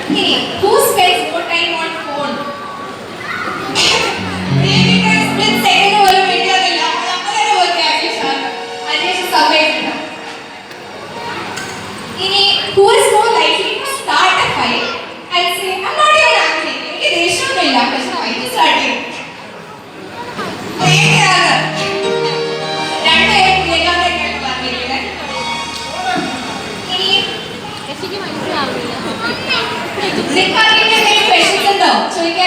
ഇനി who spends more time on phone? split second പോലും വേണ്ടിയൊന്നുമില്ല. നമ്മൾ തന്നെ പോയി അന്വേഷിച്ച് സമയമില്ല. ഇനി who is more likely to start a fight and say I'm not even angry. എനിക്ക് ദേഷ്യമൊന്നുമില്ല പക്ഷെ ഫൈറ്റ് സ്റ്റാർട്ട് ചെയ്യും. ചോദിക്കാൻ